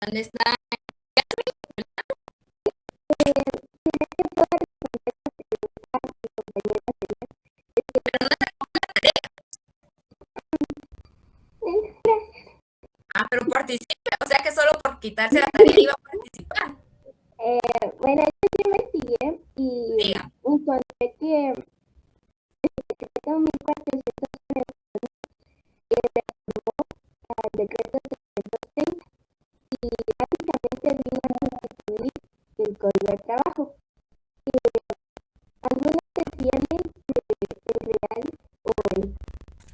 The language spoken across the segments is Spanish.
¿Dónde está? Ah, pero participe, o sea que solo por quitarse la tarea iba a participar. Bueno, yo sí investigué y Diga. encontré que el decreto 1400 al decreto 330 y básicamente vino a sustituir el código de trabajo. Algunas decían que el real o el,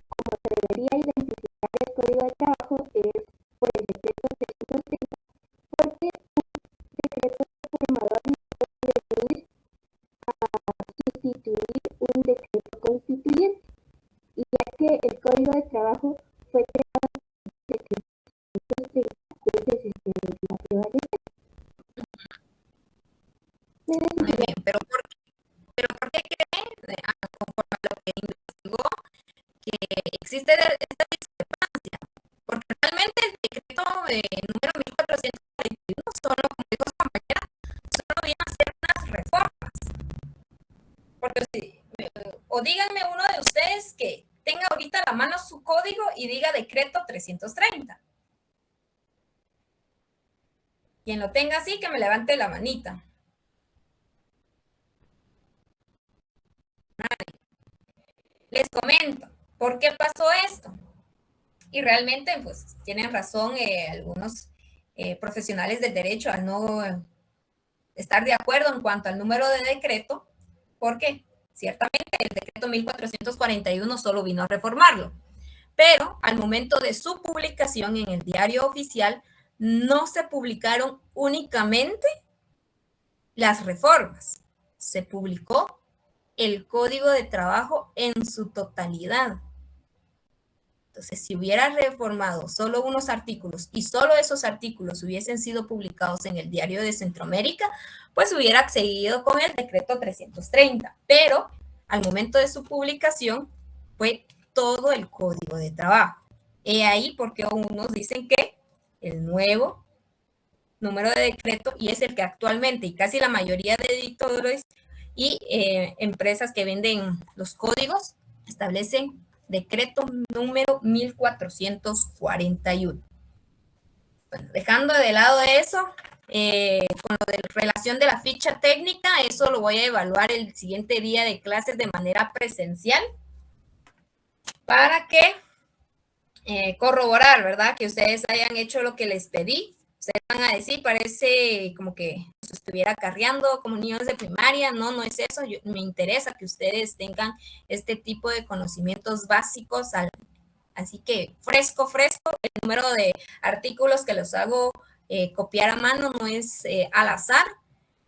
como se debería identificar el código de trabajo es por el decreto 330 porque un decreto reformador no puede venir a sustituir un decreto constituyente, y ya que el código de trabajo fue creado en el decreto 330, entonces es la prevalencia. Muy bien, pero ¿por qué cree, conforme a lo que investigó, que existe esta discrepancia? Porque realmente el decreto número 1441 solo, como dijo su compañera, solo viene a hacer unas reformas. Porque si, o díganme uno de ustedes que tenga ahorita a la mano su código y diga decreto 330. Quien lo tenga así, que me levante la manita. Les comento, ¿por qué pasó esto? Y realmente, pues, tienen razón algunos profesionales del derecho al no estar de acuerdo en cuanto al número de decreto, porque ciertamente el decreto 1441 solo vino a reformarlo, pero al momento de su publicación en el diario oficial no se publicaron únicamente las reformas, se publicó el Código de Trabajo en su totalidad. Entonces, si hubiera reformado solo unos artículos y solo esos artículos hubiesen sido publicados en el Diario de Centroamérica, pues hubiera seguido con el decreto 330. Pero al momento de su publicación fue todo el Código de Trabajo. He ahí porque unos dicen que el nuevo número de decreto, y es el que actualmente, y casi la mayoría de editores y empresas que venden los códigos, establecen decreto número 1441. Bueno, dejando de lado eso, con lo de relación de la ficha técnica, eso lo voy a evaluar el siguiente día de clases de manera presencial para que corroborar, ¿verdad? Que ustedes hayan hecho lo que les pedí. Ustedes van a decir, parece como que se estuviera carreando como niños de primaria. No, no es eso. Me interesa que ustedes tengan este tipo de conocimientos básicos. Así que fresco. El número de artículos que los hago copiar a mano no es al azar.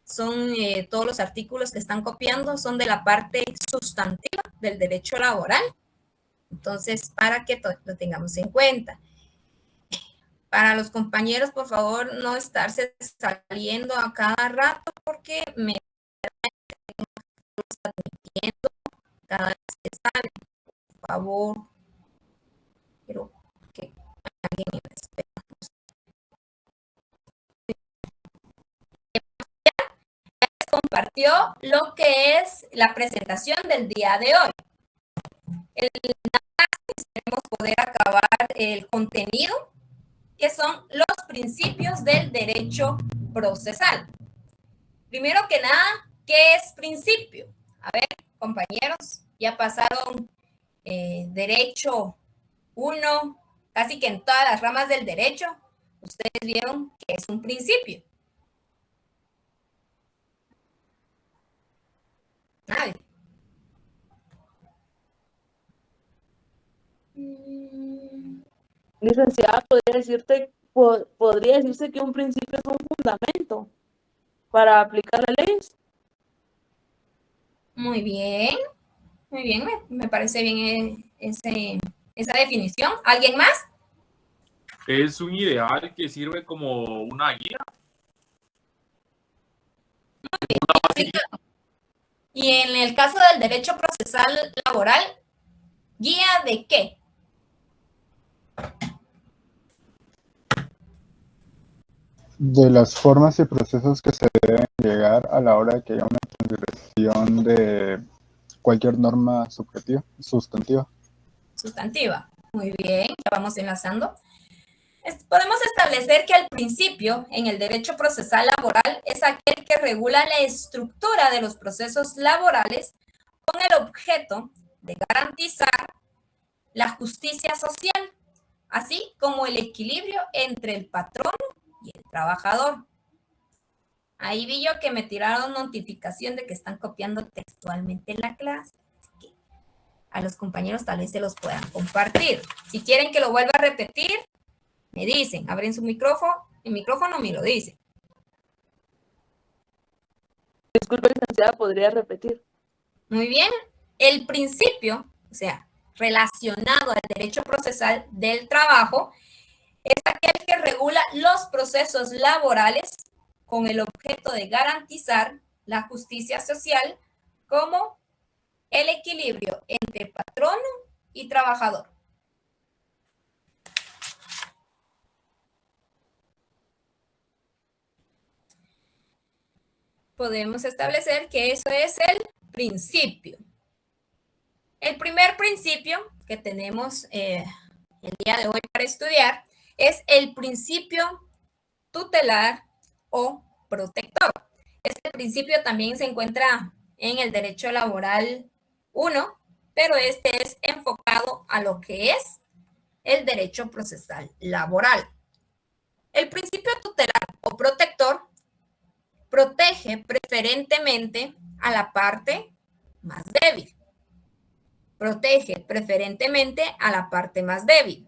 Son todos los artículos que están copiando, son de la parte sustantiva del derecho laboral. Entonces, para que lo tengamos en cuenta. Para los compañeros, por favor, no estarse saliendo a cada rato porque me está admitiendo cada vez que sale. Por favor, quiero que alguien me respete. Compartió lo que es la presentación del día de hoy. Esperemos poder acabar el contenido, que son los principios del derecho procesal. Primero que nada, ¿qué es principio? A ver, compañeros, ya pasaron derecho 1, casi que en todas las ramas del derecho, ustedes vieron que es un principio. Nadie. Licenciada, podría decirse que un principio es un fundamento para aplicar las leyes. Muy bien, me parece bien esa definición. ¿Alguien más? Es un ideal que sirve como una guía. Y en el caso del derecho procesal laboral, ¿guía de qué? de las formas y procesos que se deben llegar a la hora de que haya una transgresión de cualquier norma sustantiva. Sustantiva. Muy bien, ya vamos enlazando. Podemos establecer que el principio en el derecho procesal laboral es aquel que regula la estructura de los procesos laborales con el objeto de garantizar la justicia social, así como el equilibrio entre el patrono y el trabajador. Ahí vi yo que me tiraron notificación de que están copiando textualmente la clase. Así que a los compañeros tal vez se los puedan compartir. Si quieren que lo vuelva a repetir, me dicen, abren su micrófono, el micrófono me lo dice. Disculpe, licenciada, ¿podría repetir? Muy bien. El principio, o sea, relacionado al derecho procesal del trabajo, es aquel que regula los procesos laborales con el objeto de garantizar la justicia social como el equilibrio entre patrono y trabajador. Podemos establecer que eso es el principio. El primer principio que tenemos el día de hoy para estudiar es el principio tutelar o protector. Este principio también se encuentra en el derecho laboral 1, pero este es enfocado a lo que es el derecho procesal laboral. El principio tutelar o protector protege preferentemente a la parte más débil. Protege preferentemente a la parte más débil,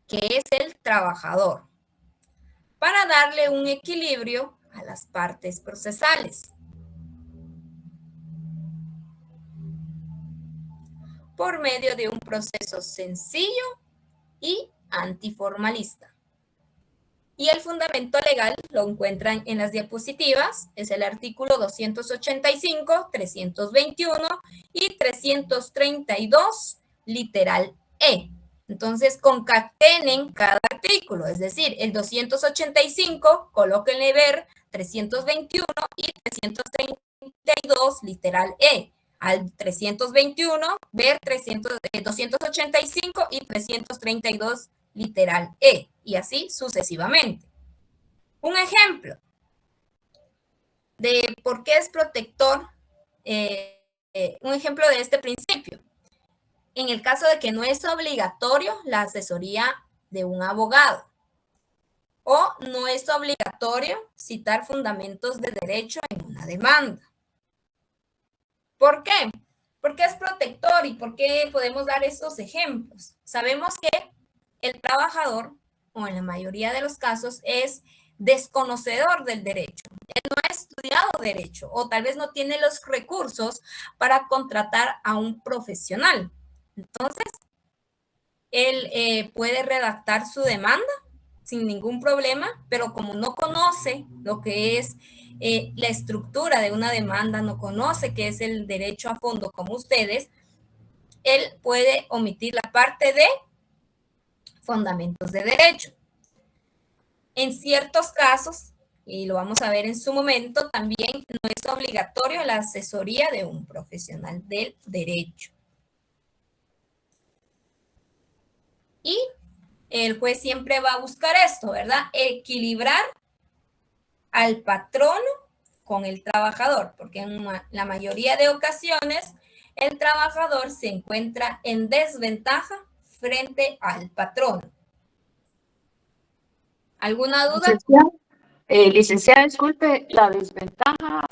que es el trabajador, para darle un equilibrio a las partes procesales. Por medio de un proceso sencillo y antiformalista. Y el fundamento legal lo encuentran en las diapositivas, es el artículo 285, 321 y 332, literal E. Entonces, concatenen cada artículo, es decir, el 285, colóquenle ver 321 y 332, literal E. Al 321, ver 285 y 332, literal E, y así sucesivamente. Un ejemplo de por qué es protector, un ejemplo de este principio. En el caso de que no es obligatorio la asesoría de un abogado o no es obligatorio citar fundamentos de derecho en una demanda. ¿Por qué? Porque es protector y por qué podemos dar estos ejemplos. Sabemos que el trabajador, o en la mayoría de los casos, es desconocedor del derecho. Él no ha estudiado derecho o tal vez no tiene los recursos para contratar a un profesional. Entonces, él puede redactar su demanda sin ningún problema, pero como no conoce lo que es la estructura de una demanda, no conoce qué es el derecho a fondo como ustedes, él puede omitir la parte de fundamentos de derecho. En ciertos casos, y lo vamos a ver en su momento, también no es obligatorio la asesoría de un profesional del derecho. Y el juez siempre va a buscar esto, ¿verdad? Equilibrar al patrono con el trabajador, porque en la mayoría de ocasiones el trabajador se encuentra en desventaja frente al patrono. ¿Alguna duda? Licenciada, disculpe, la desventaja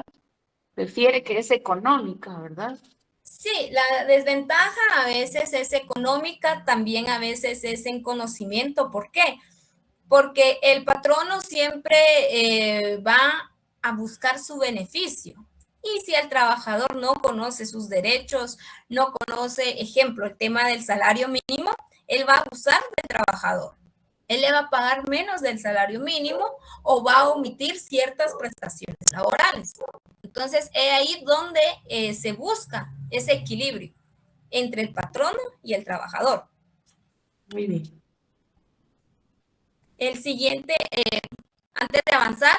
refiere que es económica, ¿verdad? Sí, la desventaja a veces es económica, también a veces es en conocimiento. ¿Por qué? Porque el patrono siempre va a buscar su beneficio. Y si el trabajador no conoce sus derechos, no conoce, ejemplo, el tema del salario mínimo, él va a abusar del trabajador. Él le va a pagar menos del salario mínimo o va a omitir ciertas prestaciones laborales. Entonces, es ahí donde se busca ese equilibrio entre el patrono y el trabajador. Muy bien. El siguiente Antes de avanzar,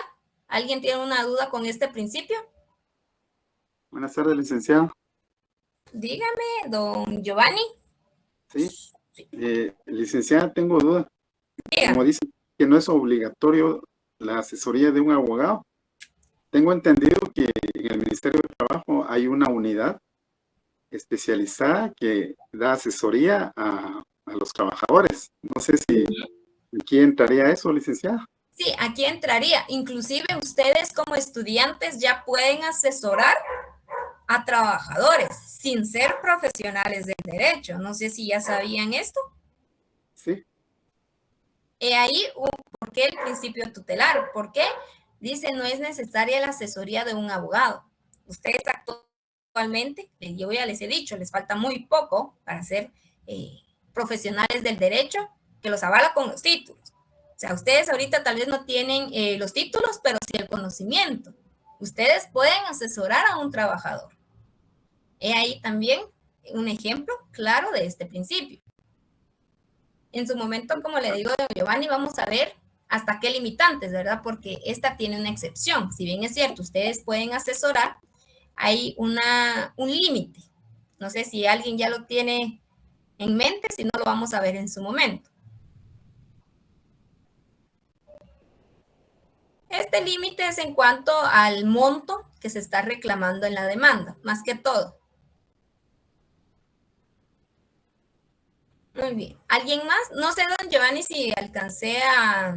¿alguien tiene una duda con este principio? Buenas tardes, licenciado. Dígame, don Giovanni. Sí, licenciada, tengo duda. Dígame. Como dice que no es obligatorio la asesoría de un abogado, tengo entendido que en el Ministerio de Trabajo hay una unidad especializada que da asesoría a los trabajadores. No sé si aquí entraría eso, licenciada. Sí, aquí entraría. Inclusive ustedes como estudiantes ya pueden asesorar a trabajadores sin ser profesionales del derecho. No sé si ya sabían esto. Sí. He ahí por qué el principio tutelar. ¿Por qué? Dice, no es necesaria la asesoría de un abogado. Ustedes actualmente, yo ya les he dicho, les falta muy poco para ser profesionales del derecho que los avala con los títulos. O sea, ustedes ahorita tal vez no tienen los títulos, pero sí el conocimiento. Ustedes pueden asesorar a un trabajador. He ahí también un ejemplo claro de este principio. En su momento, como le digo, Giovanni, vamos a ver hasta qué limitantes, ¿verdad? Porque esta tiene una excepción. Si bien es cierto, ustedes pueden asesorar, hay un límite. No sé si alguien ya lo tiene en mente, si no lo vamos a ver en su momento. Este límite es en cuanto al monto que se está reclamando en la demanda, más que todo. Muy bien. ¿Alguien más? No sé, don Giovanni, si alcancé a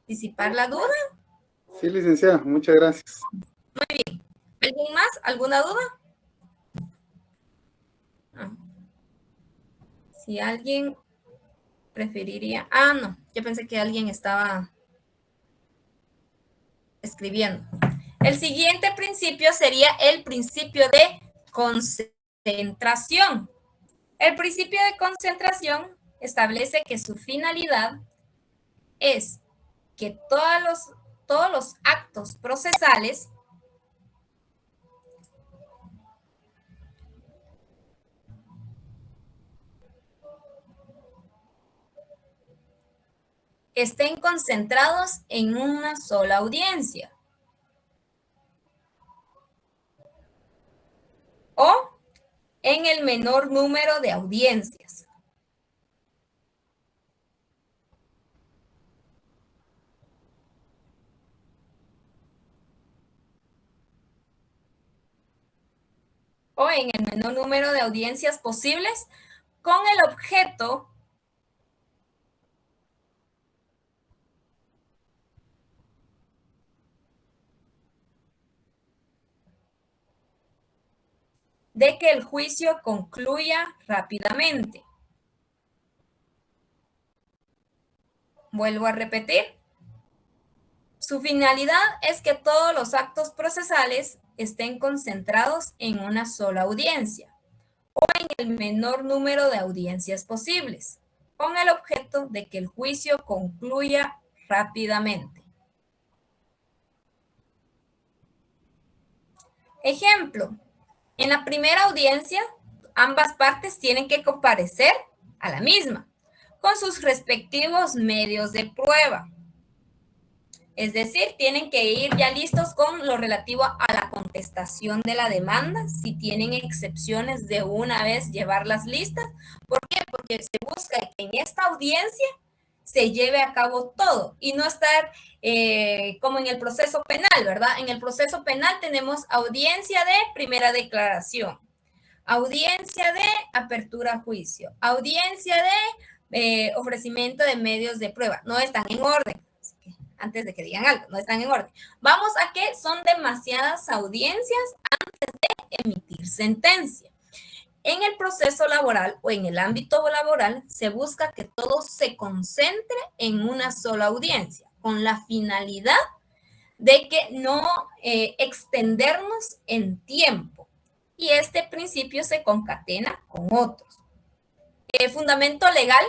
disipar la duda. Sí, licenciada, muchas gracias. Muy bien. ¿Alguien más? ¿Alguna duda? No. Si alguien preferiría... Ah, no. Yo pensé que alguien estaba escribiendo. El siguiente principio sería el principio de concentración. El principio de concentración establece que su finalidad es que todos los actos procesales estén concentrados en una sola audiencia o en el menor número de audiencias. O en el menor número de audiencias posibles con el objeto de que el juicio concluya rápidamente. Vuelvo a repetir. Su finalidad es que todos los actos procesales estén concentrados en una sola audiencia o en el menor número de audiencias posibles, con el objeto de que el juicio concluya rápidamente. Ejemplo, en la primera audiencia, ambas partes tienen que comparecer a la misma, con sus respectivos medios de prueba. Es decir, tienen que ir ya listos con lo relativo a la contestación de la demanda. Si tienen excepciones, de una vez llevarlas listas. ¿Por qué? Porque se busca que en esta audiencia se lleve a cabo todo y no estar como en el proceso penal, ¿verdad? En el proceso penal tenemos audiencia de primera declaración, audiencia de apertura a juicio, audiencia de ofrecimiento de medios de prueba. No están en orden. Antes de que digan algo, no están en orden. Vamos a que son demasiadas audiencias antes de emitir sentencia. En el proceso laboral o en el ámbito laboral se busca que todo se concentre en una sola audiencia, con la finalidad de que no extendernos en tiempo. Y este principio se concatena con otros. El fundamento legal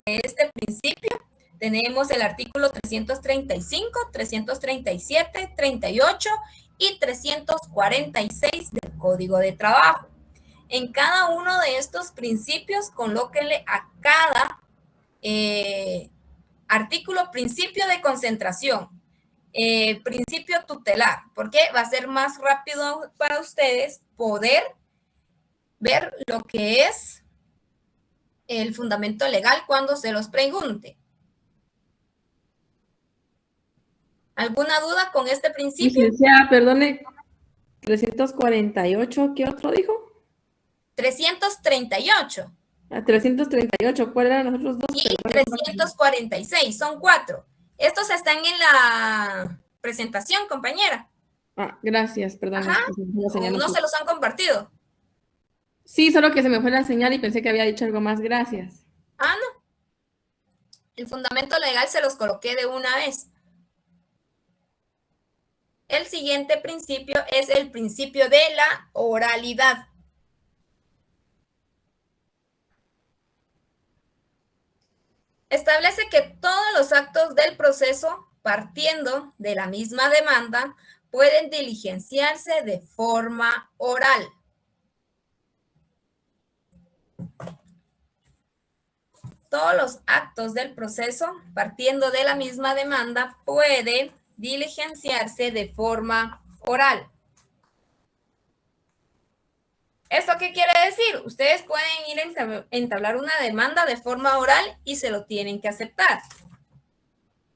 de este principio tenemos el artículo 335, 337, 38 y 346 del Código de Trabajo. En cada uno de estos principios, colóquenle a cada artículo principio de concentración. principio tutelar, porque va a ser más rápido para ustedes poder ver lo que es el fundamento legal cuando se los pregunte. ¿Alguna duda con este principio? Licenciada, perdone, 348, ¿qué otro dijo? 338 338, ¿cuáles eran los otros dos? y 346, son 4. Estos están en la presentación, compañera. Gracias, perdón. Ajá. No se los han compartido. Sí, solo que se me fue la señal y pensé que había dicho algo más. Gracias. No. El fundamento legal se los coloqué de una vez. El siguiente principio es el principio de la oralidad. Establece que todos los actos del proceso, partiendo de la misma demanda, pueden diligenciarse de forma oral. Todos los actos del proceso, partiendo de la misma demanda, pueden diligenciarse de forma oral. ¿Esto qué quiere decir? Ustedes pueden ir a entablar una demanda de forma oral y se lo tienen que aceptar.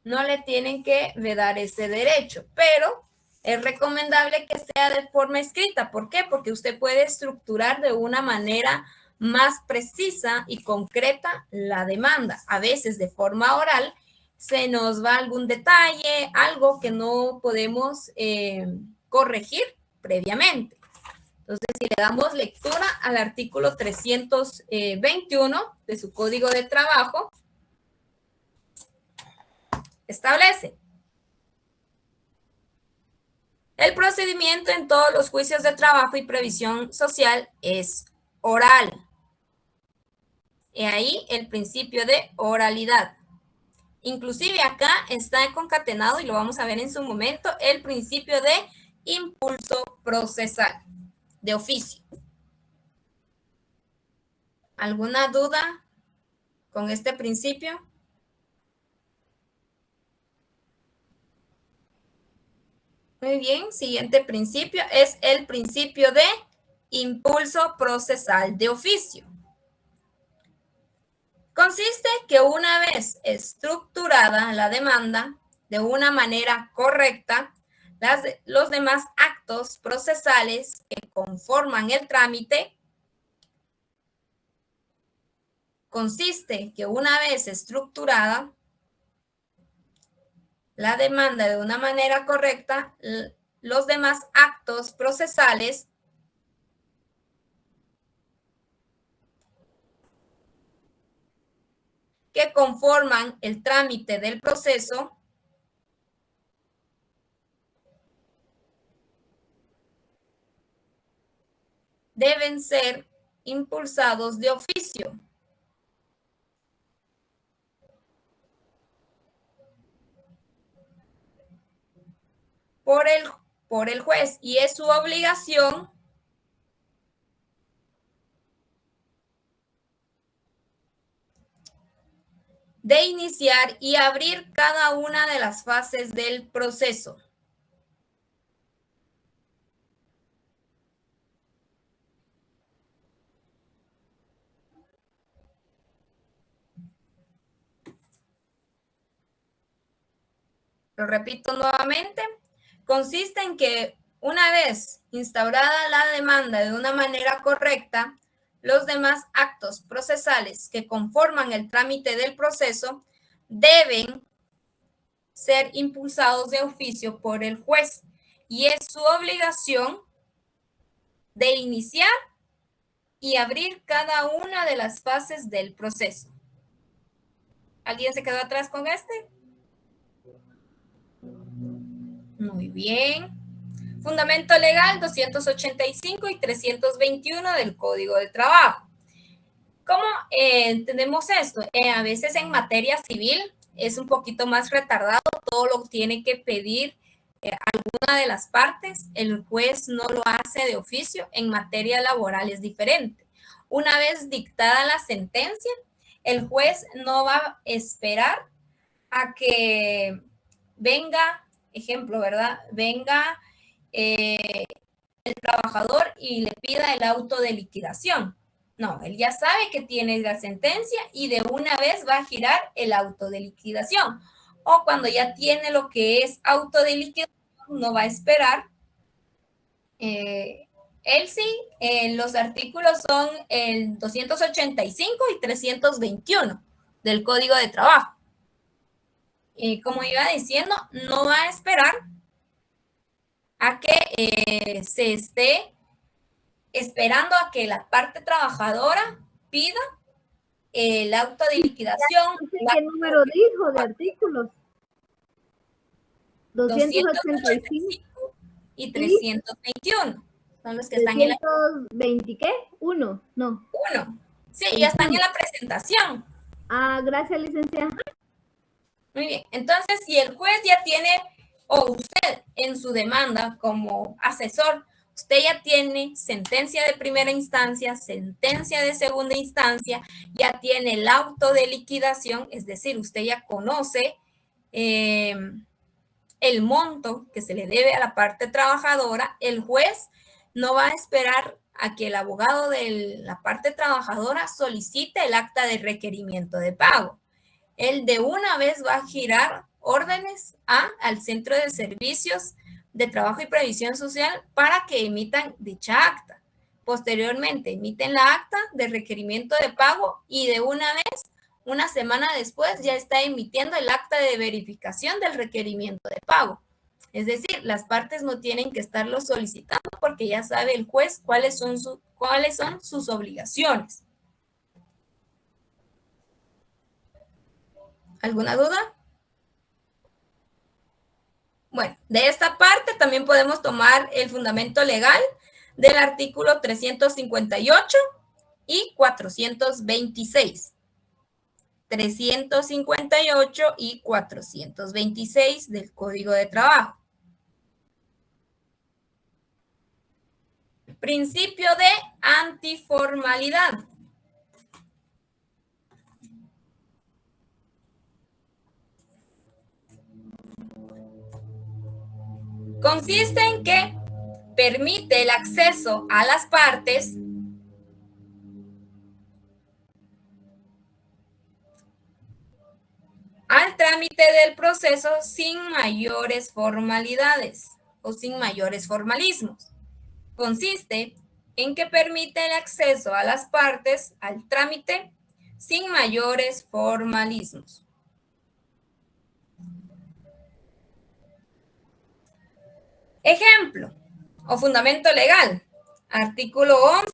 No le tienen que vedar ese derecho, pero es recomendable que sea de forma escrita. ¿Por qué? Porque usted puede estructurar de una manera más precisa y concreta la demanda. A veces de forma oral se nos va algún detalle, algo que no podemos corregir previamente. Entonces, si le damos lectura al artículo 321 de su Código de Trabajo, establece: el procedimiento en todos los juicios de trabajo y previsión social es oral. Y ahí el principio de oralidad. Inclusive acá está concatenado, y lo vamos a ver en su momento, el principio de impulso procesal de oficio. ¿Alguna duda con este principio? Muy bien, siguiente principio es el principio de impulso procesal de oficio. Consiste que una vez estructurada la demanda de una manera correcta, los demás actos procesales que conforman el trámite, consiste que una vez estructurada la demanda de una manera correcta, los demás actos procesales que conforman el trámite del proceso deben ser impulsados de oficio por el juez, y es su obligación de iniciar y abrir cada una de las fases del proceso. Lo repito nuevamente, consiste en que una vez instaurada la demanda de una manera correcta, los demás actos procesales que conforman el trámite del proceso deben ser impulsados de oficio por el juez, y es su obligación de iniciar y abrir cada una de las fases del proceso. ¿Alguien se quedó atrás con este? Muy bien. Fundamento legal 285 y 321 del Código de Trabajo. ¿Cómo entendemos esto? A veces en materia civil es un poquito más retardado, todo lo tiene que pedir alguna de las partes, el juez no lo hace de oficio. En materia laboral es diferente. Una vez dictada la sentencia, el juez no va a esperar a que venga ejemplo, ¿verdad? Venga el trabajador y le pida el auto de liquidación. No, él ya sabe que tiene la sentencia y de una vez va a girar el auto de liquidación. O cuando ya tiene lo que es auto de liquidación, no va a esperar. Él sí, los artículos son el 285 y 321 del Código de Trabajo. Como iba diciendo, no va a esperar a que se esté esperando a que la parte trabajadora pida el auto de liquidación. ¿Qué número dijo de artículos? 285 y 321. Son los que están en la... 320, ¿qué? Uno, no. Uno. Sí, ya están en la presentación. Ah, gracias, licenciada. Muy bien. Entonces, si el juez ya tiene, o usted en su demanda como asesor, usted ya tiene sentencia de primera instancia, sentencia de segunda instancia, ya tiene el auto de liquidación, es decir, usted ya conoce el monto que se le debe a la parte trabajadora. El juez no va a esperar a que el abogado de la parte trabajadora solicite el acta de requerimiento de pago. Él de una vez va a girar órdenes al Centro de Servicios de Trabajo y Previsión Social para que emitan dicha acta. Posteriormente emiten la acta de requerimiento de pago y de una vez, una semana después, ya está emitiendo el acta de verificación del requerimiento de pago. Es decir, las partes no tienen que estarlo solicitando porque ya sabe el juez cuáles son sus obligaciones. ¿Alguna duda? Bueno, de esta parte también podemos tomar el fundamento legal del artículo 358 y 426. 358 y 426 del Código de Trabajo. Principio de antiformalidad. Consiste en que permite el acceso a las partes al trámite del proceso sin mayores formalidades o sin mayores formalismos. Consiste en que permite el acceso a las partes al trámite sin mayores formalismos. Ejemplo o fundamento legal. Artículo 11,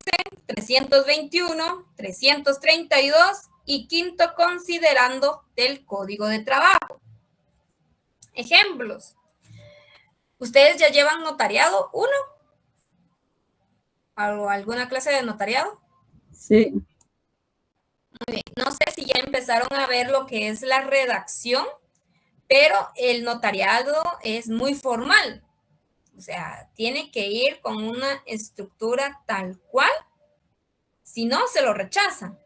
321, 332 y quinto considerando del Código de Trabajo. Ejemplos. ¿Ustedes ya llevan notariado 1? ¿Alguna clase de notariado? Sí. Muy bien. No sé si ya empezaron a ver lo que es la redacción, pero el notariado es muy formal. O sea, tiene que ir con una estructura tal cual, si no, se lo rechazan.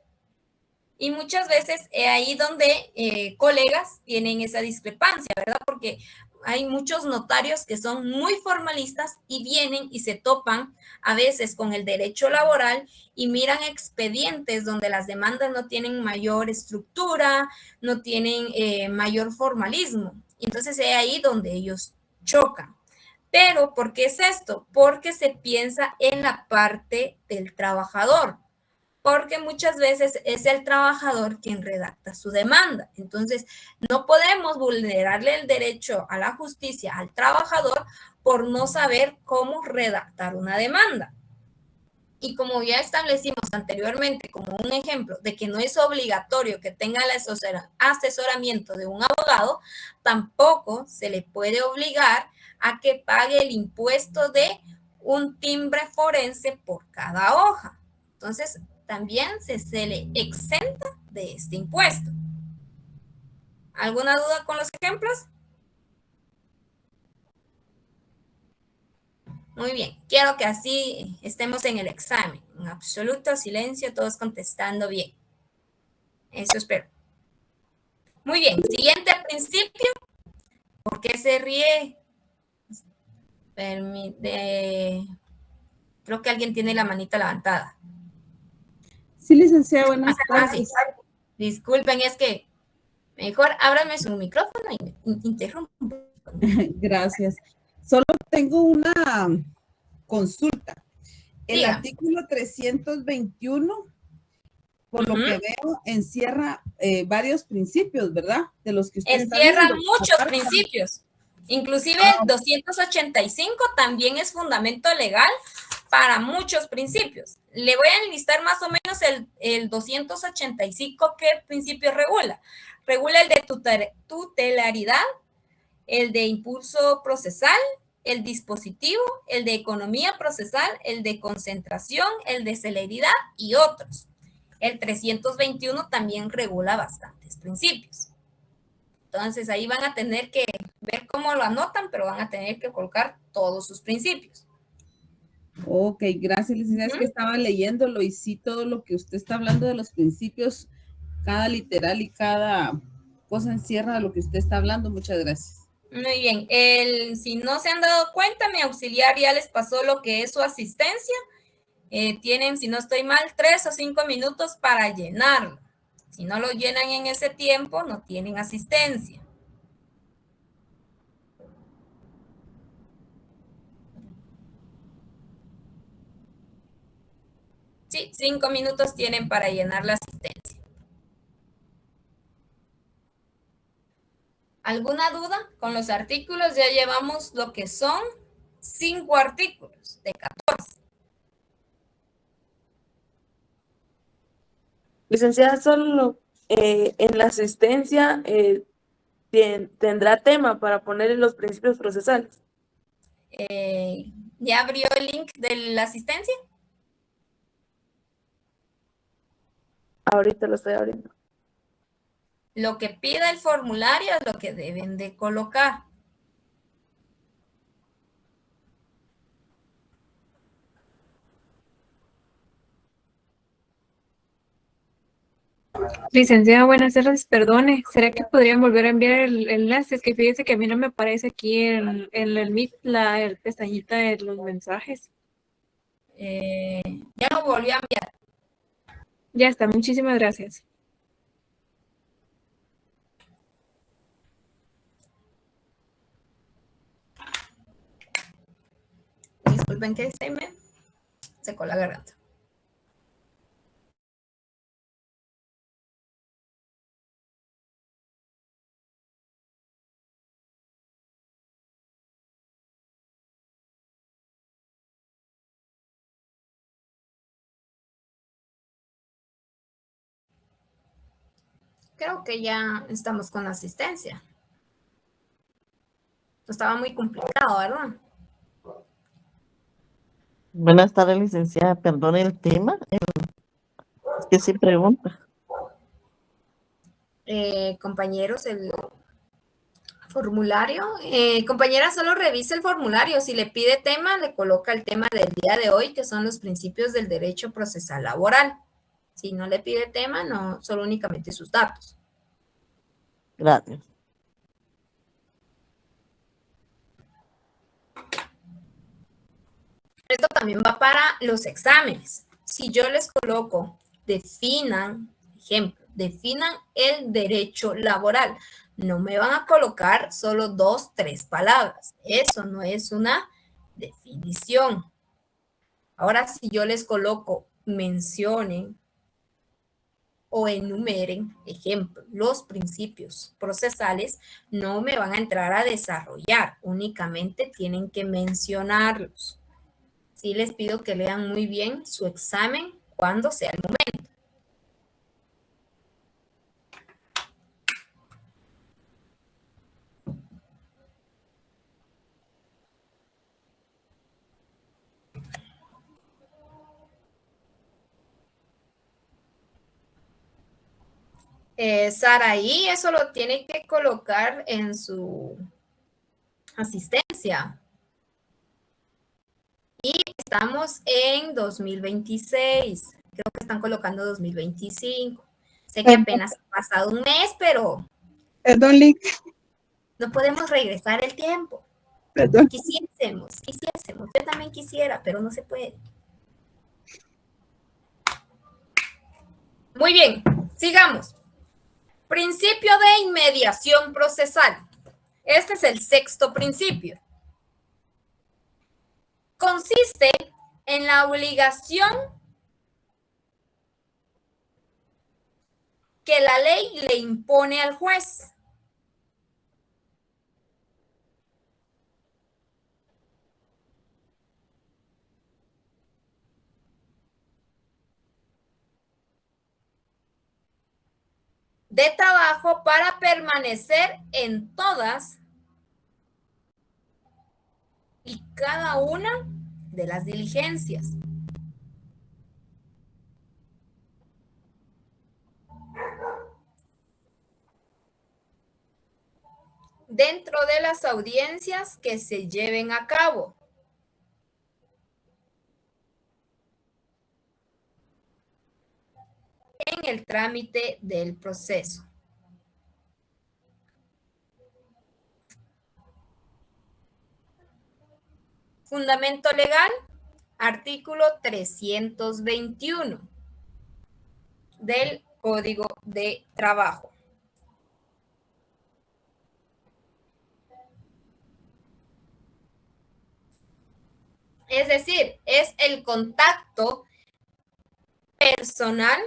Y muchas veces es ahí donde colegas tienen esa discrepancia, ¿verdad? Porque hay muchos notarios que son muy formalistas y vienen y se topan a veces con el derecho laboral y miran expedientes donde las demandas no tienen mayor estructura, no tienen mayor formalismo. Entonces es ahí donde ellos chocan. Pero, ¿por qué es esto? Porque se piensa en la parte del trabajador. Porque muchas veces es el trabajador quien redacta su demanda. Entonces, no podemos vulnerarle el derecho a la justicia al trabajador por no saber cómo redactar una demanda. Y como ya establecimos anteriormente como un ejemplo de que no es obligatorio que tenga el asesoramiento de un abogado, tampoco se le puede obligar a que pague el impuesto de un timbre forense por cada hoja. Entonces, también se le exenta de este impuesto. ¿Alguna duda con los ejemplos? Muy bien, quiero que así estemos en el examen. En absoluto silencio, todos contestando bien. Eso espero. Muy bien, siguiente principio. ¿Por qué se ríe, Creo que alguien tiene la manita levantada. Sí, licenciada, buenas tardes. Sí. Disculpen, es que mejor ábrame su micrófono y me interrumpo. Gracias. Solo tengo una consulta. El Diga. artículo 321, por lo que veo, encierra varios principios, ¿verdad? De los que usted está Encierra viendo. muchos principios. Inclusive el 285 también es fundamento legal para muchos principios. Le voy a enlistar más o menos el 285 qué principios regula. Regula el de tutelaridad, el de impulso procesal, el dispositivo, el de economía procesal, el de concentración, el de celeridad y otros. El 321 también regula bastantes principios. Entonces ahí van a tener que ver cómo lo anotan, pero van a tener que colocar todos sus principios. Ok, gracias, licenciada. Es que estaba leyéndolo y sí, todo lo que usted está hablando de los principios, cada literal y cada cosa encierra lo que usted está hablando. Muchas gracias. Muy bien. Si no se han dado cuenta, mi auxiliar ya les pasó lo que es su asistencia. Tienen, si no estoy mal, 3 o 5 minutos para llenarlo. Si no lo llenan en ese tiempo, no tienen asistencia. Sí, 5 minutos tienen para llenar la asistencia. ¿Alguna duda? Con los artículos ya llevamos lo que son 5 artículos de 14. Licenciada, solo en la asistencia tendrá tema para poner en los principios procesales. ¿Ya abrió el link de la asistencia? Ahorita lo estoy abriendo. Lo que pida el formulario es lo que deben de colocar. Licenciada, buenas tardes, perdone, ¿será que podrían volver a enviar el enlace? Es que fíjese que a mí no me aparece aquí en el Meet la pestañita de los mensajes. Ya lo volví a enviar. Ya está, muchísimas gracias. Disculpen que se me secó la garganta. Creo que ya estamos con la asistencia. Estaba muy complicado, ¿verdad? Buenas tardes, licenciada. Perdone el tema. Es que sí pregunta. Compañeros, el formulario. Compañera, solo revise el formulario. Si le pide tema, le coloca el tema del día de hoy, que son los principios del derecho procesal laboral. Si no le pide tema, no, solo únicamente sus datos. Gracias. Esto también va para los exámenes. Si yo les coloco, definan, ejemplo, definan el derecho laboral. No me van a colocar solo 2, 3 palabras. Eso no es una definición. Ahora, si yo les coloco, mencionen o enumeren, ejemplo, los principios procesales, no me van a entrar a desarrollar. Únicamente tienen que mencionarlos. Sí les pido que lean muy bien su examen cuando sea el momento. Saraí, eso lo tiene que colocar en su asistencia. Y estamos en 2026. Creo que están colocando 2025. Sé que apenas ha pasado un mes, pero Perdón, Lick. no podemos regresar el tiempo. Perdón. Quisiésemos. Yo también quisiera, pero no se puede. Muy bien, sigamos. Principio de inmediación procesal. Este es el sexto principio. Consiste en la obligación que la ley le impone al juez. De trabajo para permanecer en todas y cada una de las diligencias. Dentro de las audiencias que se lleven a cabo. En el trámite del proceso. Fundamento legal, artículo 321 del Código de Trabajo. Es decir, es el contacto personal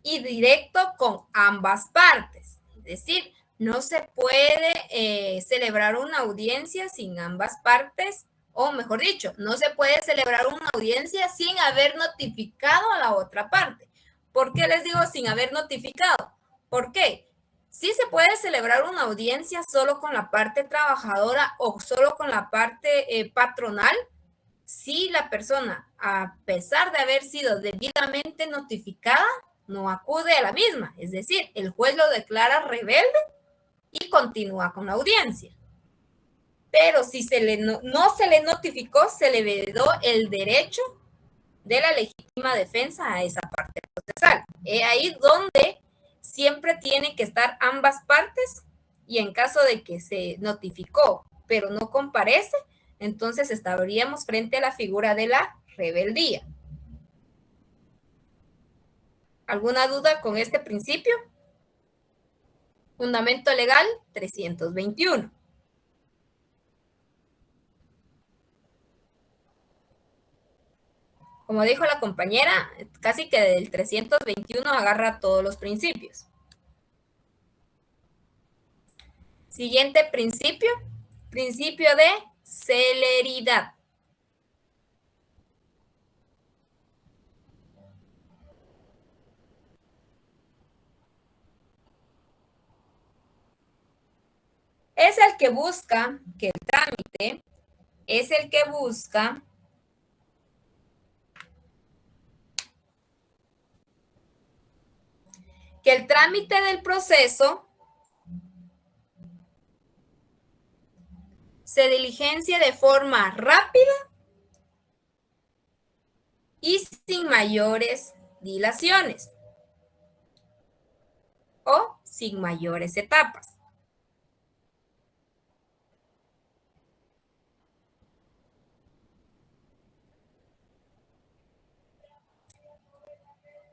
y directo con ambas partes. Es decir, no se puede celebrar una audiencia sin ambas partes, o mejor dicho, no se puede celebrar una audiencia sin haber notificado a la otra parte. ¿Por qué les digo sin haber notificado? ¿Por qué? Sí se puede celebrar una audiencia solo con la parte trabajadora o solo con la parte patronal, si la persona, a pesar de haber sido debidamente notificada, no acude a la misma. Es decir, el juez lo declara rebelde y continúa con la audiencia. Pero si no se le notificó, se le vedó el derecho de la legítima defensa a esa parte procesal. Es ahí donde siempre tienen que estar ambas partes, y en caso de que se notificó, pero no comparece, entonces estaríamos frente a la figura de la rebeldía. ¿Alguna duda con este principio? Fundamento legal 321. Como dijo la compañera, casi que del 321 agarra todos los principios. Siguiente principio, principio de celeridad. Es el que busca que el trámite, es el que busca que el trámite del proceso se diligencie de forma rápida y sin mayores dilaciones o sin mayores etapas.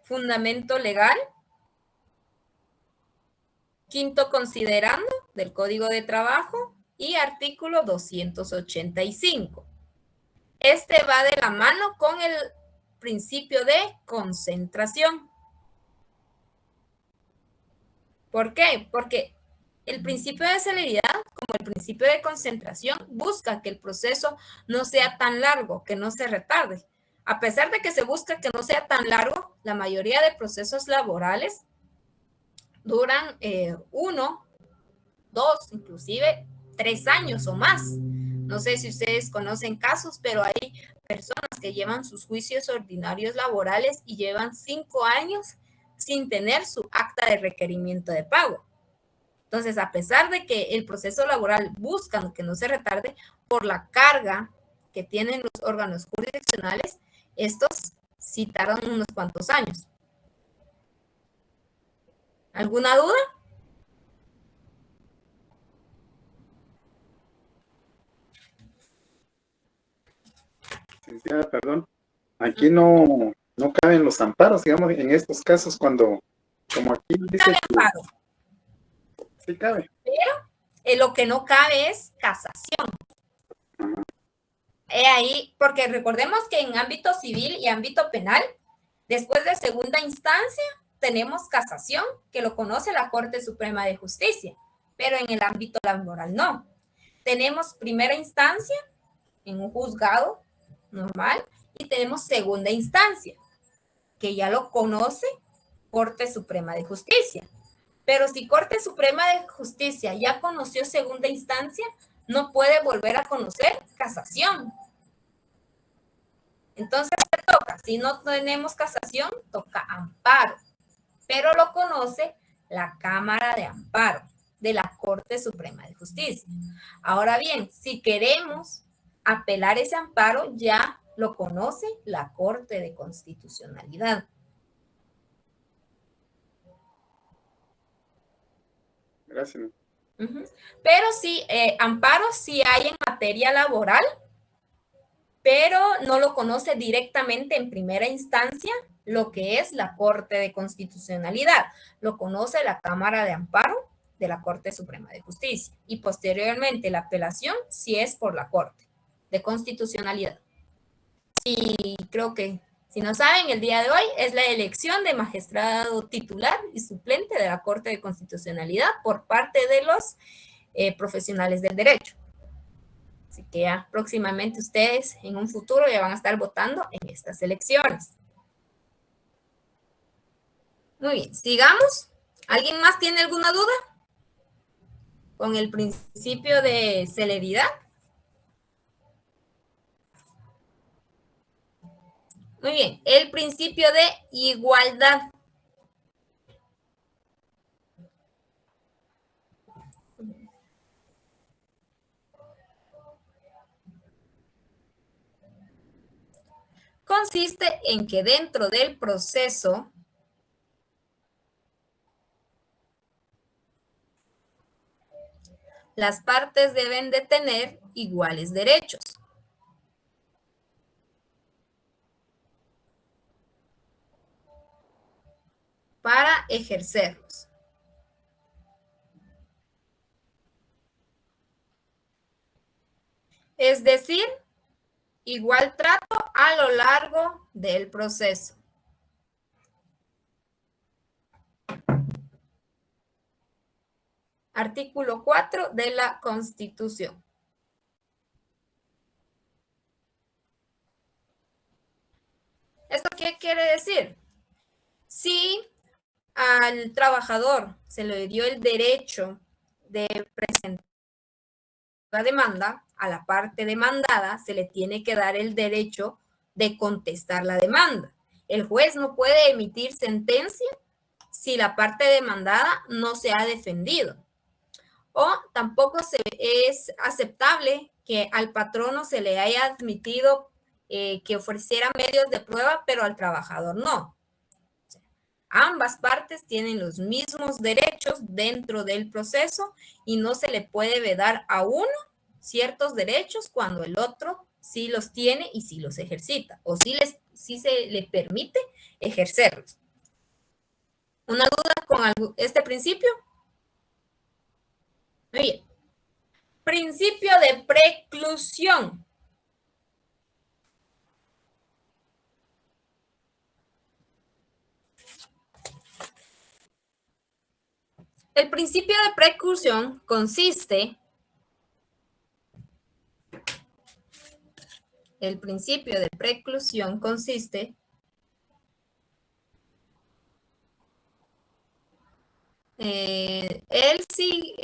Fundamento legal. Quinto considerando del Código de Trabajo y artículo 285. Este va de la mano con el principio de concentración. ¿Por qué? Porque el principio de celeridad, como el principio de concentración, busca que el proceso no sea tan largo, que no se retarde. A pesar de que se busca que no sea tan largo, la mayoría de procesos laborales duran 1, 2, inclusive 3 años o más. No sé si ustedes conocen casos, pero hay personas que llevan sus juicios ordinarios laborales y llevan 5 años sin tener su acta de requerimiento de pago. Entonces, a pesar de que el proceso laboral busca que no se retarde por la carga que tienen los órganos jurisdiccionales, estos sí tardan unos cuantos años. ¿Alguna duda? licenciada, perdón. Aquí no caben los amparos, digamos, en estos casos cuando, como aquí dice Cabe que amparo, sí cabe. pero lo que no cabe es casación. Ajá. Ahí, porque recordemos que en ámbito civil y ámbito penal, después de segunda instancia, tenemos casación, que lo conoce la Corte Suprema de Justicia, pero en el ámbito laboral no. Tenemos primera instancia en un juzgado normal y tenemos segunda instancia, que ya lo conoce Corte Suprema de Justicia. Pero si Corte Suprema de Justicia ya conoció segunda instancia, no puede volver a conocer casación. Entonces, ¿qué toca? Si no tenemos casación, toca amparo, pero lo conoce la Cámara de Amparo de la Corte Suprema de Justicia. Ahora bien, si queremos apelar ese amparo, ya lo conoce la Corte de Constitucionalidad. Gracias. Pero sí, amparo sí hay en materia laboral, pero no lo conoce directamente en primera instancia lo que es la Corte de Constitucionalidad. Lo conoce la Cámara de Amparo de la Corte Suprema de Justicia y posteriormente la apelación si es por la Corte de Constitucionalidad. Y creo que, si no saben, el día de hoy es la elección de magistrado titular y suplente de la Corte de Constitucionalidad por parte de los profesionales del derecho. Así que ya próximamente ustedes en un futuro ya van a estar votando en estas elecciones. Muy bien, sigamos. ¿Alguien más tiene alguna duda con el principio de celeridad? Muy bien, el principio de igualdad. Consiste en que dentro del proceso las partes deben de tener iguales derechos. Para ejercerlos. Es decir, igual trato a lo largo del proceso. Artículo 4 de la Constitución. ¿Esto qué quiere decir? Si al trabajador se le dio el derecho de presentar la demanda, a la parte demandada se le tiene que dar el derecho de contestar la demanda. El juez no puede emitir sentencia si la parte demandada no se ha defendido. O tampoco es aceptable que al patrono se le haya admitido que ofreciera medios de prueba, pero al trabajador no. Ambas partes tienen los mismos derechos dentro del proceso y no se le puede vedar a uno ciertos derechos cuando el otro sí los tiene y sí los ejercita, o sí se le permite ejercerlos. ¿Una duda con este principio? Muy bien. Principio de preclusión. El principio de preclusión consiste él sí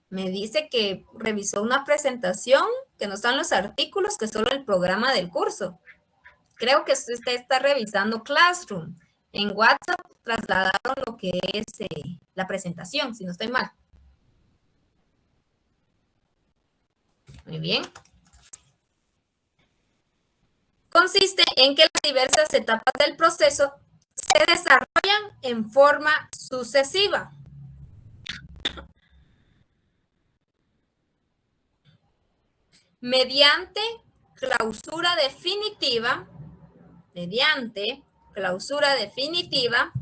me dice que revisó una presentación, que no están los artículos, que solo el programa del curso. Creo que usted está revisando Classroom. En WhatsApp trasladaron lo que es la presentación, si no estoy mal. Muy bien. Consiste en que las diversas etapas del proceso se desarrollan en forma sucesiva. Mediante clausura definitiva, mediante clausura definitiva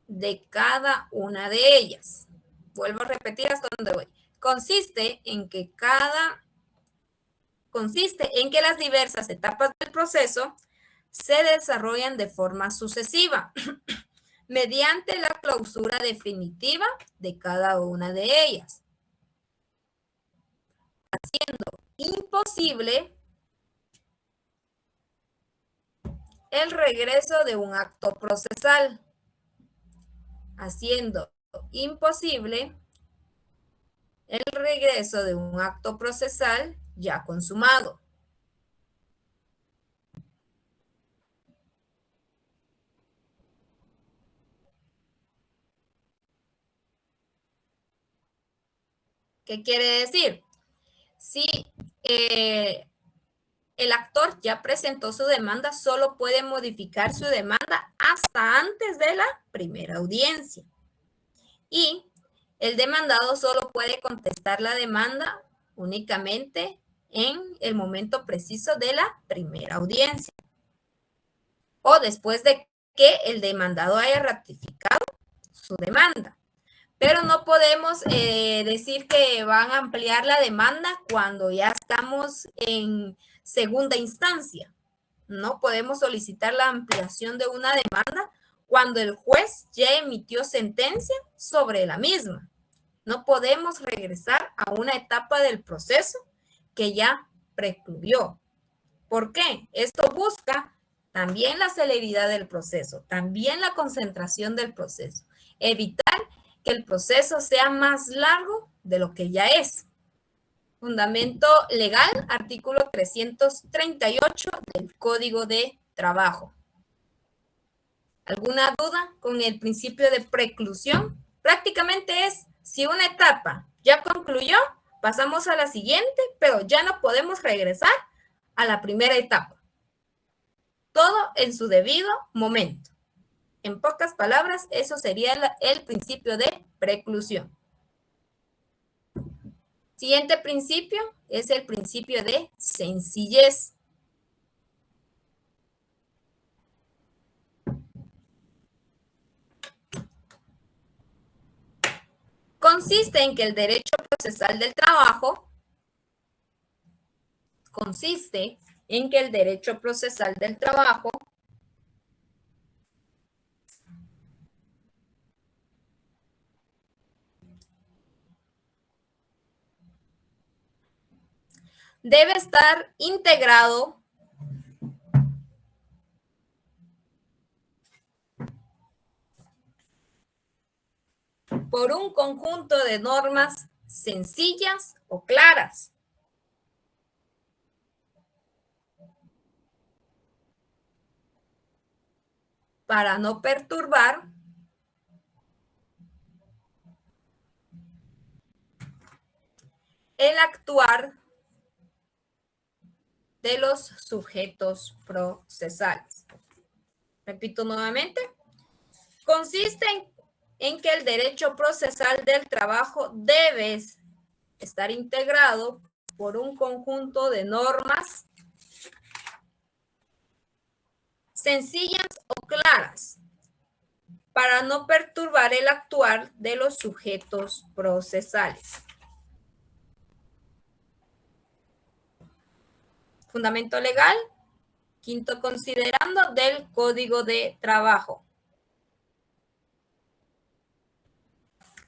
de cada una de ellas. Vuelvo a repetir hasta donde voy. Consiste en que las diversas etapas del proceso se desarrollan de forma sucesiva mediante la clausura definitiva de cada una de ellas, haciendo imposible el regreso de un acto procesal, haciendo imposible el regreso de un acto procesal ya consumado. ¿Qué quiere decir? Si el actor ya presentó su demanda, solo puede modificar su demanda hasta antes de la primera audiencia. Y el demandado solo puede contestar la demanda únicamente en el momento preciso de la primera audiencia o después de que el demandado haya ratificado su demanda. Pero no podemos decir que van a ampliar la demanda cuando ya estamos en segunda instancia. No podemos solicitar la ampliación de una demanda cuando el juez ya emitió sentencia sobre la misma. No podemos regresar a una etapa del proceso que ya precluyó. ¿Por qué? Esto busca también la celeridad del proceso, también la concentración del proceso, evitar que el proceso sea más largo de lo que ya es. Fundamento legal, artículo 338 del Código de Trabajo. ¿Alguna duda con el principio de preclusión? Prácticamente es, si una etapa ya concluyó, pasamos a la siguiente, pero ya no podemos regresar a la primera etapa. Todo en su debido momento. En pocas palabras, eso sería el principio de preclusión. Siguiente principio es el principio de sencillez. Consiste en que el derecho procesal del trabajo debe estar integrado por un conjunto de normas sencillas o claras. Para no perturbar el actuar de los sujetos procesales. Repito nuevamente, consiste en que el derecho procesal del trabajo debe estar integrado por un conjunto de normas sencillas o claras para no perturbar el actuar de los sujetos procesales. Fundamento legal, quinto considerando del Código de Trabajo.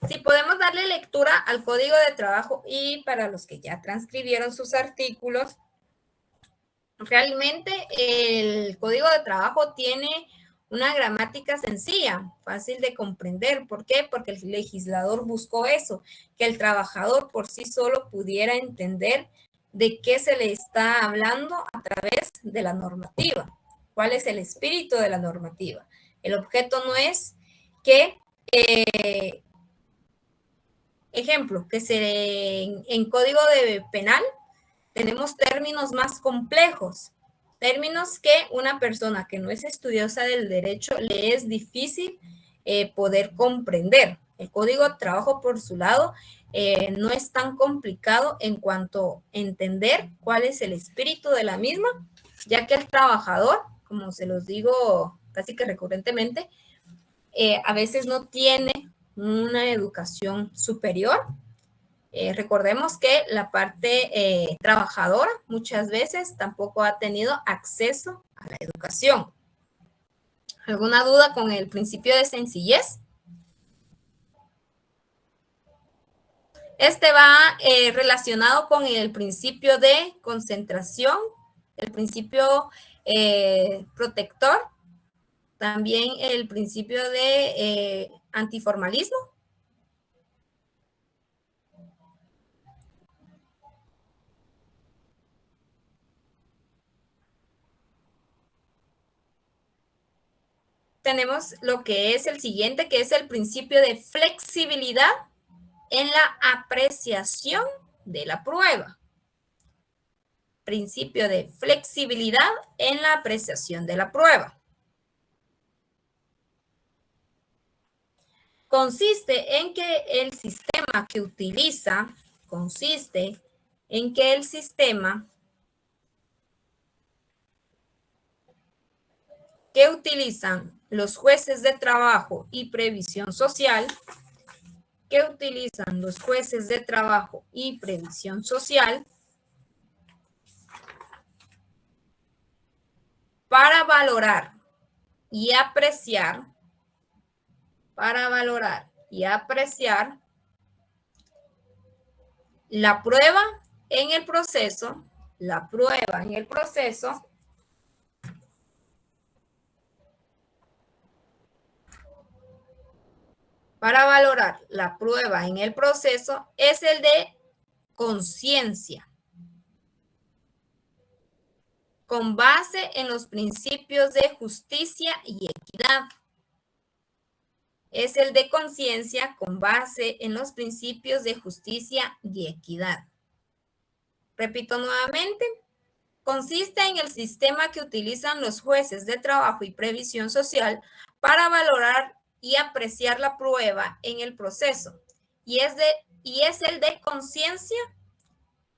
Si podemos darle lectura al Código de Trabajo y para los que ya transcribieron sus artículos, realmente el Código de Trabajo tiene una gramática sencilla, fácil de comprender. ¿Por qué? Porque el legislador buscó eso, que el trabajador por sí solo pudiera entender de qué se le está hablando a través de la normativa. ¿Cuál es el espíritu de la normativa? El objeto no es que, ejemplo, que en Código Penal tenemos términos más complejos, términos que una persona que no es estudiosa del derecho le es difícil poder comprender. El Código de Trabajo, por su lado, no es tan complicado en cuanto a entender cuál es el espíritu de la misma, ya que el trabajador, como se los digo casi que recurrentemente, a veces no tiene una educación superior. Recordemos que la parte trabajadora muchas veces tampoco ha tenido acceso a la educación. ¿Alguna duda con el principio de sencillez? Este va relacionado con el principio de concentración, el principio protector, también el principio de antiformalismo. Tenemos lo que es el siguiente, que es el principio de flexibilidad en la apreciación de la prueba. Principio de flexibilidad en la apreciación de la prueba. Consiste en que el sistema que utiliza, que utilizan los jueces de trabajo y previsión social, para valorar y apreciar la prueba en el proceso, es el de conciencia, con base en los principios de justicia y equidad. Es el de conciencia con base en los principios de justicia y equidad. Repito nuevamente, consiste en el sistema que utilizan los jueces de trabajo y previsión social para valorar y apreciar la prueba en el proceso, y es el de conciencia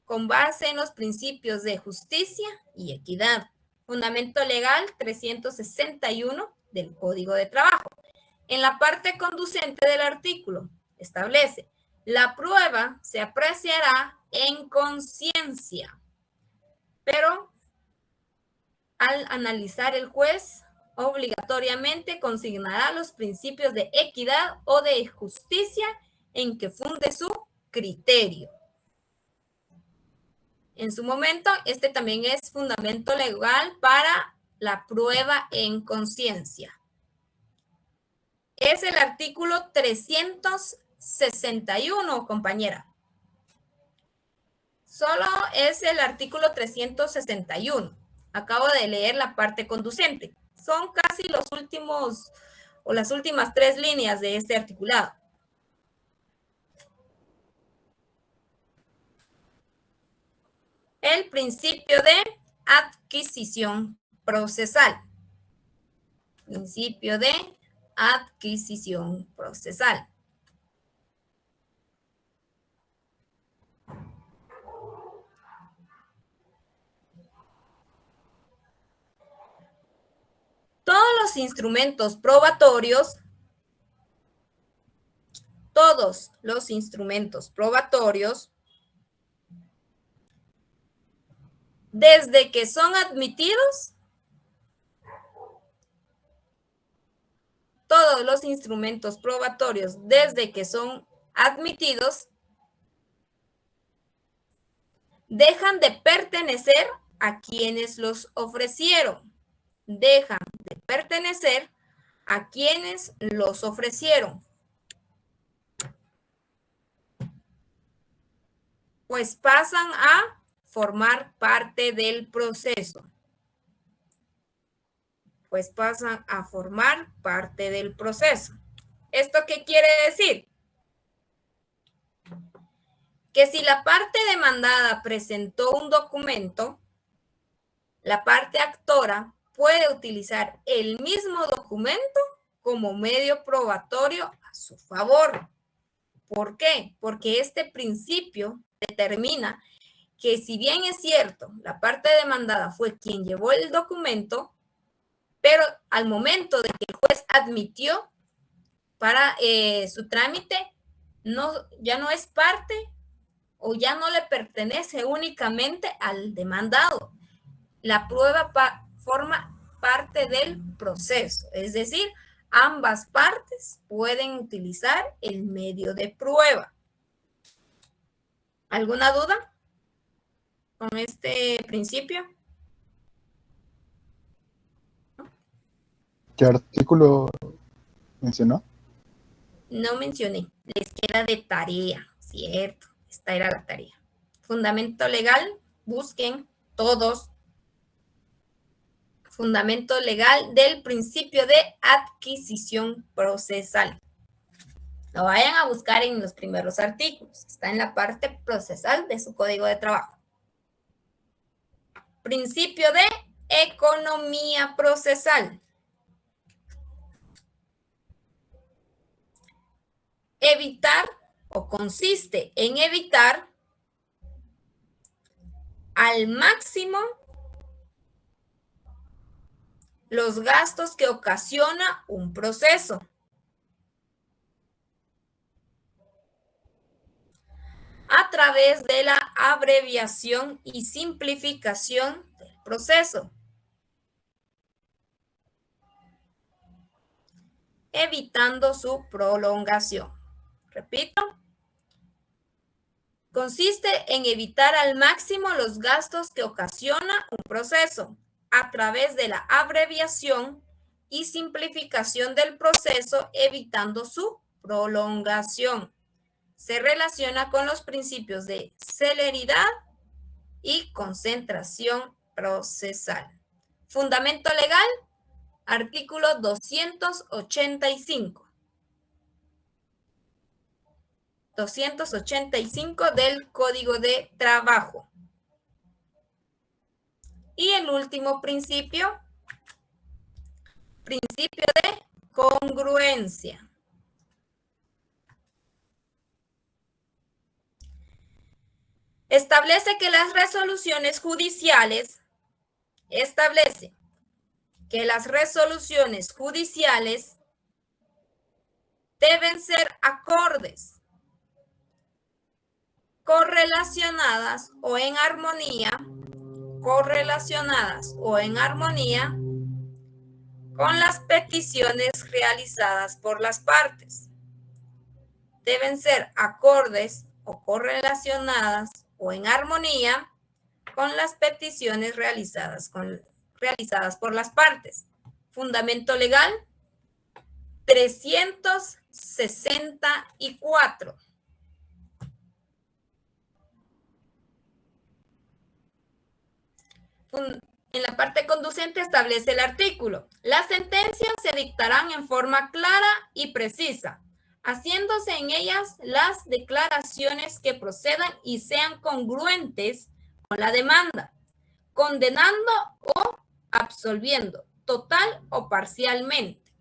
con base en los principios de justicia y equidad. Fundamento legal 361 del Código de Trabajo. En la parte conducente del artículo establece: la prueba se apreciará en conciencia, pero al analizar el juez obligatoriamente consignará los principios de equidad o de justicia en que funde su criterio. En su momento, este también es fundamento legal para la prueba en conciencia. Es el artículo 361, compañera. Solo es el artículo 361. Acabo de leer la parte conducente. Son casi los últimos o las últimas 3 líneas de este articulado. El principio de adquisición procesal. Principio de adquisición procesal. Todos los instrumentos probatorios, desde que son admitidos, dejan de pertenecer a quienes los ofrecieron. Pues pasan a formar parte del proceso. ¿Esto qué quiere decir? Que si la parte demandada presentó un documento, la parte actora puede utilizar el mismo documento como medio probatorio a su favor. ¿Por qué? Porque este principio determina que si bien es cierto, la parte demandada fue quien llevó el documento, pero al momento de que el juez admitió para su trámite, ya no es parte o ya no le pertenece únicamente al demandado. La prueba forma parte del proceso, es decir, ambas partes pueden utilizar el medio de prueba. ¿Alguna duda con este principio? ¿Qué artículo mencionó? No mencioné, les queda de tarea, ¿cierto? Esta era la tarea. Fundamento legal, busquen todos. Fundamento legal del principio de adquisición procesal. Lo vayan a buscar en los primeros artículos. Está en la parte procesal de su código de trabajo. Principio de economía procesal. Evitar o consiste en evitar al máximo los gastos que ocasiona un proceso. A través de la abreviación y simplificación del proceso. Evitando su prolongación. Repito. Consiste en evitar al máximo los gastos que ocasiona un proceso a través de la abreviación y simplificación del proceso, evitando su prolongación. Se relaciona con los principios de celeridad y concentración procesal. Fundamento legal, artículo 285. 285 del Código de Trabajo. Y el último principio, principio de congruencia. Establece que las resoluciones judiciales deben ser acordes, correlacionadas o en armonía con las peticiones realizadas por las partes. Deben ser acordes o correlacionadas o en armonía con las peticiones realizadas por las partes. Fundamento legal 364. En la parte conducente establece el artículo. Las sentencias se dictarán en forma clara y precisa, haciéndose en ellas las declaraciones que procedan y sean congruentes con la demanda, condenando o absolviendo, total o parcialmente.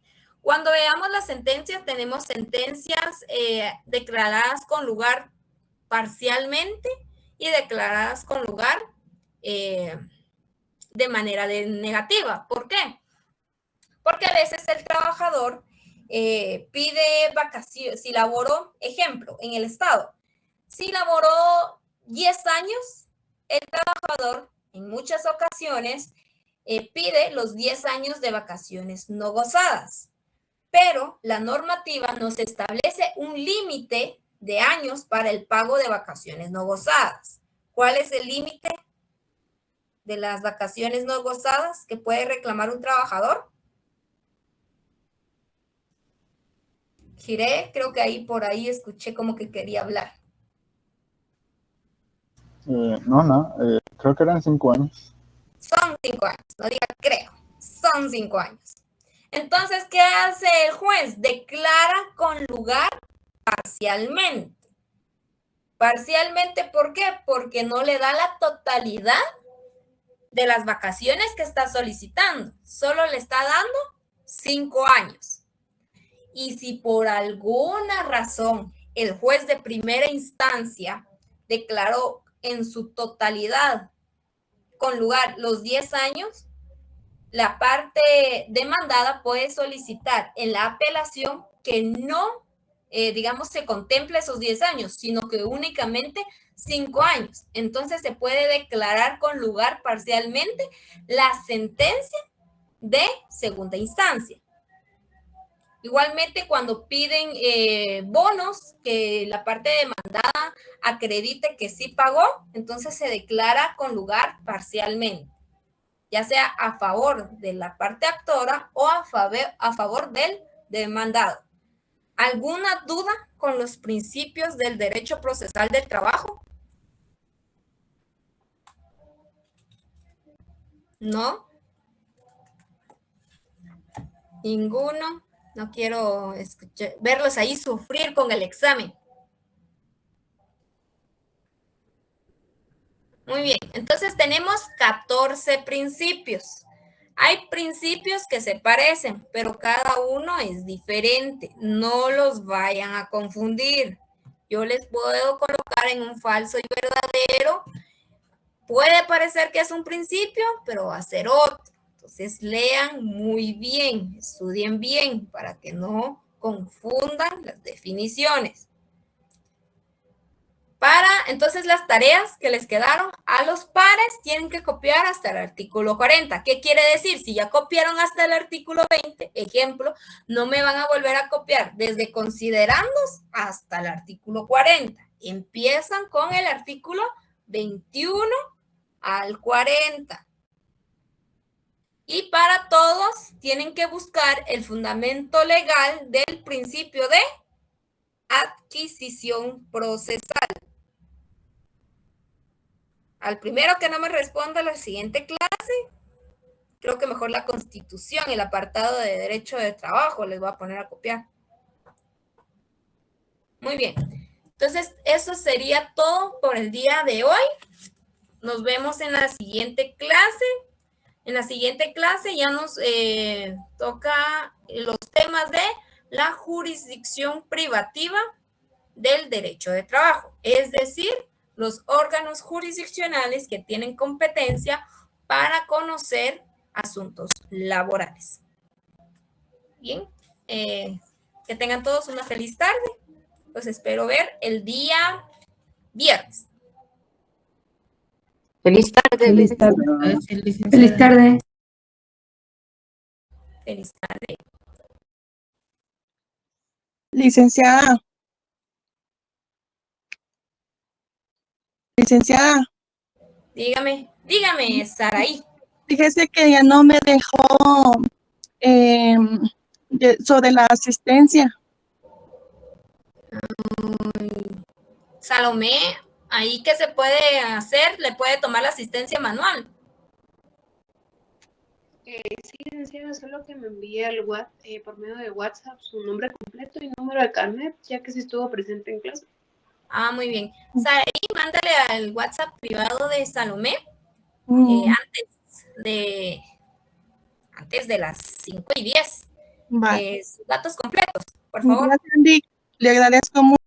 Cuando veamos las sentencias, tenemos sentencias declaradas con lugar parcialmente y declaradas con lugar de manera negativa. ¿Por qué? Porque a veces el trabajador pide vacaciones, si laboró, ejemplo, en el Estado, si laboró 10 años, el trabajador en muchas ocasiones pide los 10 años de vacaciones no gozadas, pero la normativa nos establece un límite de años para el pago de vacaciones no gozadas. ¿Cuál es el límite de las vacaciones no gozadas que puede reclamar un trabajador? Giré, creo que por ahí escuché como que quería hablar. Creo que eran 5 años. Son 5 años, no diga creo, son 5 años. Entonces, ¿qué hace el juez? Declara con lugar parcialmente. Parcialmente, ¿por qué? Porque no le da la totalidad de las vacaciones que está solicitando. Solo le está dando 5 años. Y si por alguna razón el juez de primera instancia declaró en su totalidad con lugar los 10 años, la parte demandada puede solicitar en la apelación que no, digamos, se contemple esos 10 años, sino que únicamente 5 años. Entonces se puede declarar con lugar parcialmente la sentencia de segunda instancia. Igualmente, cuando piden bonos, que la parte demandada acredite que sí pagó, entonces se declara con lugar parcialmente, ya sea a favor de la parte actora o a favor del demandado. ¿Alguna duda con los principios del derecho procesal del trabajo? ¿No? ¿Ninguno? No quiero verlos ahí sufrir con el examen. Muy bien, entonces tenemos 14 principios. Hay principios que se parecen, pero cada uno es diferente. No los vayan a confundir. Yo les puedo colocar en un falso y verdadero. Puede parecer que es un principio, pero va a ser otro. Entonces lean muy bien, estudien bien para que no confundan las definiciones. Entonces las tareas que les quedaron a los pares tienen que copiar hasta el artículo 40. ¿Qué quiere decir? Si ya copiaron hasta el artículo 20, ejemplo, no me van a volver a copiar desde considerandos hasta el artículo 40. Empiezan con el artículo 21 al 40. Y para todos tienen que buscar el fundamento legal del principio de adquisición procesal. Al primero que no me responda la siguiente clase, creo que mejor la Constitución, el apartado de Derecho de Trabajo, les voy a poner a copiar. Muy bien. Entonces, eso sería todo por el día de hoy. Nos vemos en la siguiente clase. En la siguiente clase ya nos toca los temas de la jurisdicción privativa del derecho de trabajo, es decir, los órganos jurisdiccionales que tienen competencia para conocer asuntos laborales. Bien, que tengan todos una feliz tarde. Los espero ver el día viernes. Feliz tarde. Feliz tarde. Feliz tarde. Feliz tarde. Licenciada. Dígame, Saraí. Fíjese que ya no me dejó sobre la asistencia. Salomé, ahí que se puede hacer, le puede tomar la asistencia manual. Sí, licenciada, solo que me envíe por medio de WhatsApp su nombre completo y número de carnet, ya que sí estuvo presente en clase. Ah, muy bien. Saraí, mándale al WhatsApp privado de Salomé antes de las 5:10. Vale. Sus datos completos, por favor. Gracias, Andy. Le agradezco mucho.